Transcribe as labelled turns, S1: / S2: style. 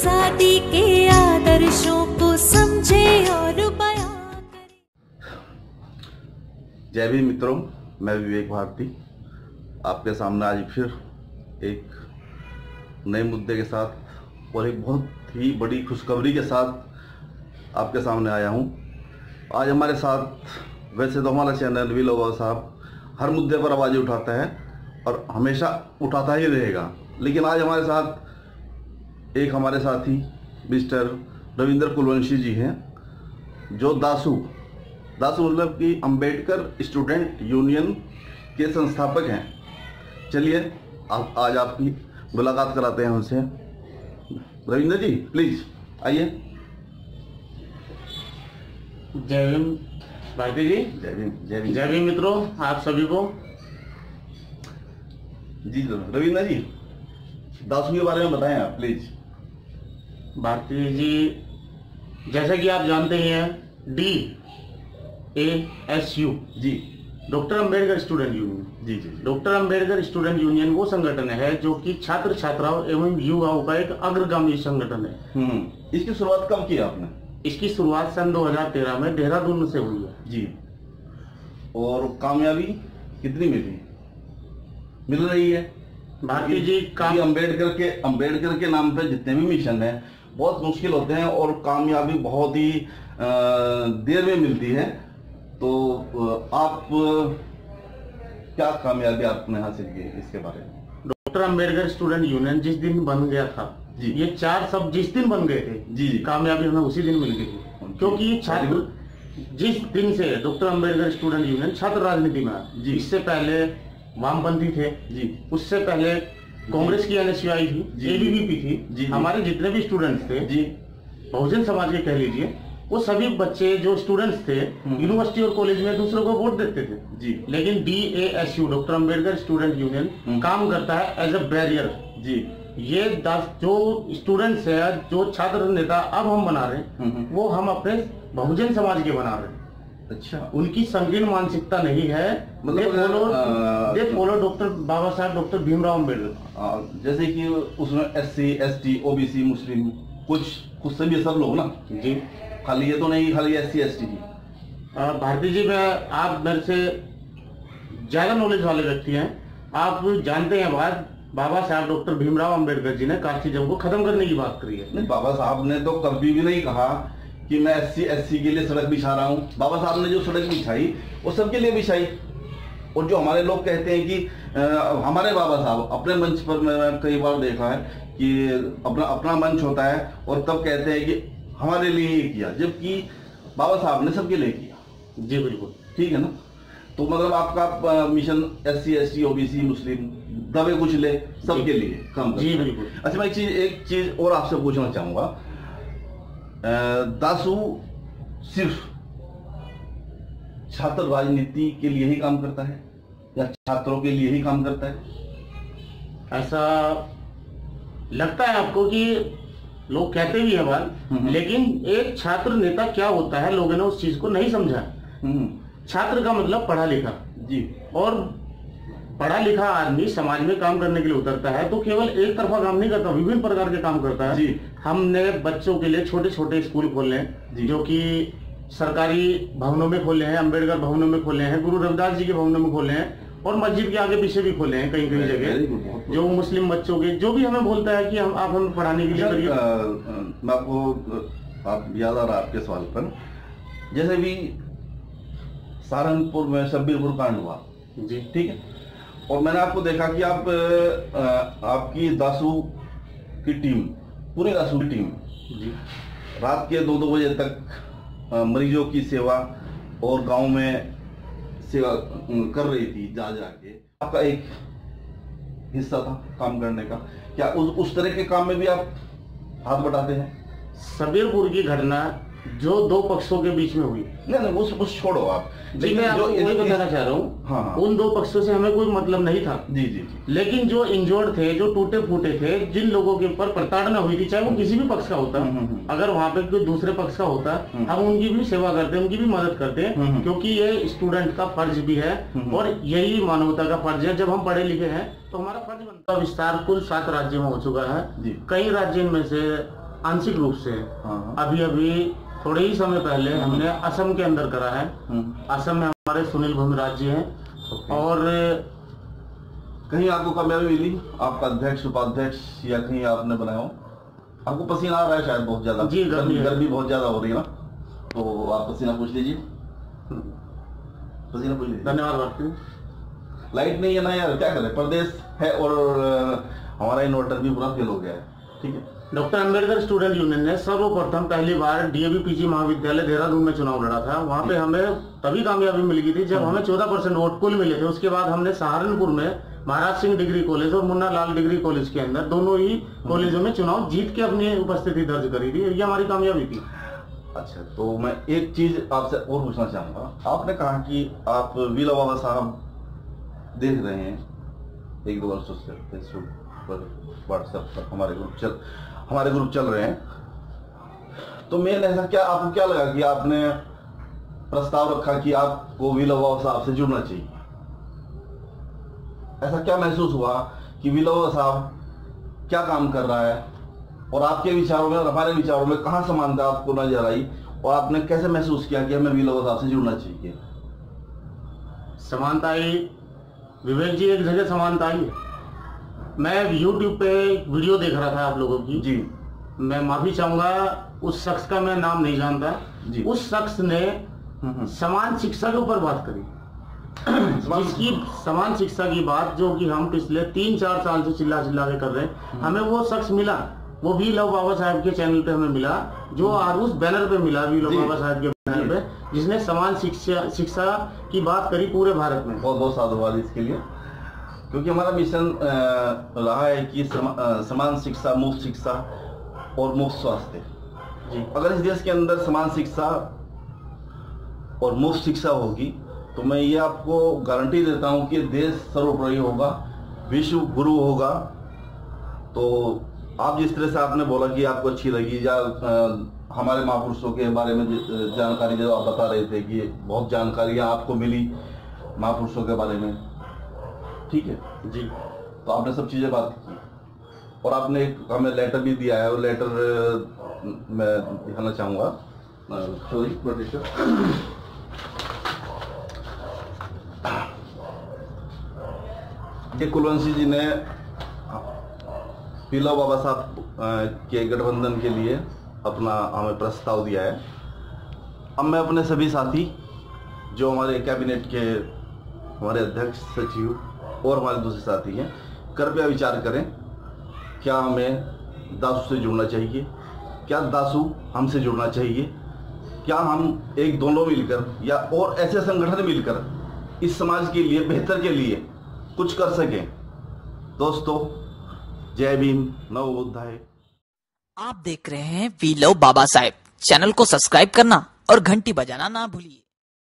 S1: आजादी के आदर्शों को समझे और बयां करे।
S2: जय भीम मित्रों, मैं विवेक भारती आपके सामने आज फिर एक नए मुद्दे के साथ और एक बहुत ही बड़ी खुशखबरी के साथ आपके सामने आया हूं। आज हमारे साथ, वैसे तो हमारा चैनल वील बाबा साहब हर मुद्दे पर आवाज़ उठाता है और हमेशा उठाता ही रहेगा, लेकिन आज हमारे साथ एक हमारे साथी मिस्टर रविंद्र कुलवंशी जी हैं, जो दासू मतलब कि अंबेडकर स्टूडेंट यूनियन के संस्थापक हैं। चलिए आज आपकी मुलाकात कराते हैं उनसे। रविंद्र जी प्लीज आइए।
S3: जय भीम भारती जी।
S2: जय भीम। जय भीम।
S3: जय भीम मित्रों, आप सभी को
S2: जी रविंद्र जी, दासू के बारे में बताएं आप प्लीज।
S3: भारती जी, जैसा कि आप जानते ही हैं, DASU
S2: जी,
S3: डॉक्टर अंबेडकर स्टूडेंट यूनियन।
S2: जी जी।
S3: डॉक्टर अंबेडकर स्टूडेंट यूनियन वो संगठन है जो कि छात्र छात्राओं एवं युवाओं का एक अग्रगामी संगठन है।
S2: इसकी शुरुआत कब की आपने?
S3: इसकी शुरुआत सन 2013 में देहरादून से हुई है
S2: जी। और कामयाबी कितनी मिल रही है
S3: भारती जी?
S2: अंबेडकर के नाम पे जितने भी मिशन हैं बहुत मुश्किल होते हैं और कामयाबी बहुत ही देर में मिलती है। तो आप क्या कामयाबी आपने हासिल की इसके बारे में?
S3: डॉक्टर अंबेडकर स्टूडेंट यूनियन जिस दिन बन गया था
S2: जी,
S3: ये चार सब जिस दिन बन गए थे
S2: जी,
S3: कामयाबी हमें उसी दिन मिल गई थी, क्योंकि ये छात्र जिस दिन से डॉक्टर अंबेडकर स्टूडेंट यूनियन छात्र राजनीति में जी, इससे पहले वामपंथी थे जी, उससे पहले कांग्रेस की NSU थी, ABVP थी जी, हमारे जितने भी स्टूडेंट्स थे जी, बहुजन समाज के कह लीजिए, वो सभी बच्चे जो स्टूडेंट्स थे यूनिवर्सिटी और कॉलेज में दूसरों को वोट देते थे जी। लेकिन DASU doctor Ambedkar student union काम करता है एज अ बैरियर जी। ये 10 जो स्टूडेंट्स है, जो छात्र नेता अब हम बना रहे हैं, वो हम अपने बहुजन समाज के बना रहे हैं।
S2: अच्छा,
S3: उनकी संकीर्ण मानसिकता नहीं है, दे फॉलो डॉक्टर बाबा साहब डॉक्टर भीमराव अम्बेडकर।
S2: जैसे कि उसमें SC ST OBC मुस्लिम कुछ सभी सब लोग ना जी, खाली ये तो नहीं खाली SC ST की।
S3: भारती जी, आप मेरे से ज्यादा नॉलेज वाले व्यक्ति हैं, आप जानते हैं बात, बाबा साहब डॉक्टर भीमराव अम्बेडकर जी ने कास्टिज्म को खत्म करने की बात करी है।
S2: नहीं, बाबा साहब ने तो कभी भी नहीं कहा कि मैं SC SC के लिए सड़क बिछा रहा हूँ। बाबा साहब ने जो सड़क बिछाई वो सबके लिए बिछाई। और जो हमारे लोग कहते हैं कि हमारे बाबा साहब अपने मंच पर, मैं कई बार देखा है कि अपना मंच होता है और तब कहते हैं कि हमारे लिए ही किया, जबकि बाबा साहब ने सबके लिए किया।
S3: जी बिल्कुल,
S2: ठीक है ना। तो मतलब आपका मिशन SC ST OBC मुस्लिम दबे कुछ ले सबके लिए काम
S3: जी बिल्कुल।
S2: अच्छा, मैं एक चीज और आपसे पूछना चाहूंगा, दासू सिर्फ छात्र राजनीति के लिए ही काम करता है या छात्रों के लिए ही काम करता है?
S3: ऐसा लगता है आपको कि लोग कहते भी है बात, लेकिन एक छात्र नेता क्या होता है लोगों ने उस चीज को नहीं समझा। छात्र का मतलब पढ़ा लिखा जी, और पढ़ा लिखा आदमी समाज में काम करने के लिए उतरता है तो केवल एक तरफा काम नहीं करता, विभिन्न प्रकार के काम करता है जी। हमने बच्चों के लिए छोटे छोटे स्कूल खोले हैं, जो कि सरकारी भवनों में खोले हैं, अंबेडकर भवनों में खोले हैं, गुरु रविदास जी के भवनों में खोले हैं, और मस्जिद के आगे पीछे भी खोले हैं कई जगह, जो मुस्लिम बच्चों के जो भी हमें बोलता है कि आप हमें पढ़ाने के लिए करिए।
S2: मैं आप याद आ रहा आपके सवाल पर, जैसे भी सहारनपुर में शब्बीरपुर कांड हुआ जी, ठीक है, और मैंने आपको देखा कि आपकी दासू की टीम, पूरी दासू की टीम जी, रात के 2-2 बजे तक मरीजों की सेवा और गांव में सेवा कर रही थी जाके। आपका एक हिस्सा था काम करने का, क्या उस तरह के काम में भी आप हाथ बटाते हैं?
S3: शब्बीरपुर की घटना जो 2 पक्षों के बीच में हुई,
S2: नहीं उस छोड़ो आप
S3: जी, मैं आपको वही बताना चाह रहा हूँ। हाँ। उन 2 पक्षों से हमें कोई मतलब नहीं था जी जी, लेकिन जो इंजोर्ड थे, जो टूटे फूटे थे, जिन लोगों के ऊपर प्रताड़ना हुई थी, चाहे वो किसी भी पक्ष का होता, अगर वहाँ पे कोई दूसरे पक्ष का होता, हम उनकी भी सेवा करते, उनकी भी मदद करते, क्योंकि ये स्टूडेंट का फर्ज भी है और यही मानवता का फर्ज है। जब हम पढ़े लिखे हैं तो हमारा फर्ज बनता है। विस्तार कुल 7 राज्यों में हो चुका है। कई राज्यों में से आंशिक रूप से।
S2: हाँ।
S3: अभी अभी थोड़े ही समय पहले हमने असम के अंदर करा है। असम में हमारे सुनील भूमिराज जी हैं। और
S2: कहीं आपको कामयाबी मिली, आपका अध्यक्ष उपाध्यक्ष या कहीं आपने बनाया हो? आपको पसीना आ रहा है शायद बहुत ज्यादा?
S3: जी,
S2: गर्मी बहुत ज्यादा हो रही है ना, तो आप पसीना पूछ लीजिए, पसीना पूछ लीजिए।
S3: धन्यवाद भारती।
S2: लाइट नहीं है ना यार, क्या करें, प्रदेश है और हमारा इन्वर्टर भी पूरा फेल हो गया है। ठीक है।
S3: डॉक्टर अंबेडकर स्टूडेंट यूनियन ने सर्वप्रथम पहली बार डीएवी पीजी महाविद्यालय देहरादून में चुनाव लड़ा था। वहां पे हमें तभी कामयाबी मिल गई थी जब हमें 14% वोट कुल मिले थे। उसके बाद हमने सहारनपुर में महाराज सिंह डिग्री कॉलेज और मुन्ना लाल डिग्री कॉलेज के अंदर दोनों ही कॉलेजों में चुनाव जीत के अपनी उपस्थिति दर्ज करी थी। ये हमारी कामयाबी थी।
S2: अच्छा, तो मैं एक चीज आपसे और पूछना चाहूंगा। आपने कहा कि आप वीला बाबा साहब देख रहे हैं, एक दो वर्षों से फेसबुक पर, व्हाट्सएप पर हमारे ग्रुप चल रहे हैं, तो मैं ऐसा क्या आपको क्या लगा कि आपने प्रस्ताव रखा कि आपको वीला बाबा साहब से जुड़ना चाहिए? ऐसा क्या महसूस हुआ कि वीला बाबा साहब क्या काम कर रहा है और आपके विचारों में और हमारे विचारों में कहाँ समानता आपको नजर आई और आपने कैसे महसूस किया कि हमें वीला बाबा साहब से जुड़ना चाहिए?
S3: समानता ही विवेक जी, एक जगह समानता ही है। मैं YouTube पे वीडियो देख रहा था आप लोगों की
S2: जी।
S3: मैं माफी चाहूंगा, उस शख्स का मैं नाम नहीं जानता
S2: जी।
S3: उस शख्स ने समान शिक्षा के ऊपर बात करी जिसकी समान शिक्षा की बात जो कि हम पिछले 3-4 साल से चिल्ला के कर रहे हैं। हमें वो शख्स मिला, वो भी लव बाबा साहब के चैनल पे हमें मिला, जो आरुष बैनर पे मिला, भी लव बाबा साहब के बैनर पे, जिसने समान शिक्षा की बात करी पूरे भारत में।
S2: बहुत बहुत साधुवाद इसके लिए, क्योंकि हमारा मिशन रहा है कि समान शिक्षा, मुफ्त शिक्षा और मुफ्त स्वास्थ्य जी। अगर इस देश के अंदर समान शिक्षा और मुफ्त शिक्षा होगी तो मैं ये आपको गारंटी देता हूँ कि देश सर्वोपरि होगा, विश्व गुरु होगा। तो आप जिस तरह से आपने बोला कि आपको अच्छी लगी, या हमारे महापुरुषों के बारे में जानकारी जो आप बता रहे थे कि बहुत जानकारियाँ आपको मिली महापुरुषों के बारे में, ठीक है जी। तो आपने सब चीजें बात की और आपने एक हमें लेटर भी दिया है, और लेटर मैं दिखाना चाहूंगा। ये कुलवंशी जी ने वीला बाबा साहब के गठबंधन के लिए अपना हमें प्रस्ताव दिया है। अब मैं अपने सभी साथी जो हमारे कैबिनेट के हमारे अध्यक्ष, सचिव और हमारे दूसरे साथी हैं, कृपया विचार करें, क्या हमें दासू से जुड़ना चाहिए, क्या दासू हमसे जुड़ना चाहिए, क्या हम एक दोनों मिलकर या और ऐसे संगठन मिलकर इस समाज के लिए, बेहतर के लिए कुछ कर सकें। दोस्तों, जय भीम, नमो बुद्धाय।
S4: आप देख रहे हैं we love Baba Saheb. Channel को सब्सक्राइब करना और घंटी बजाना ना भूलिए।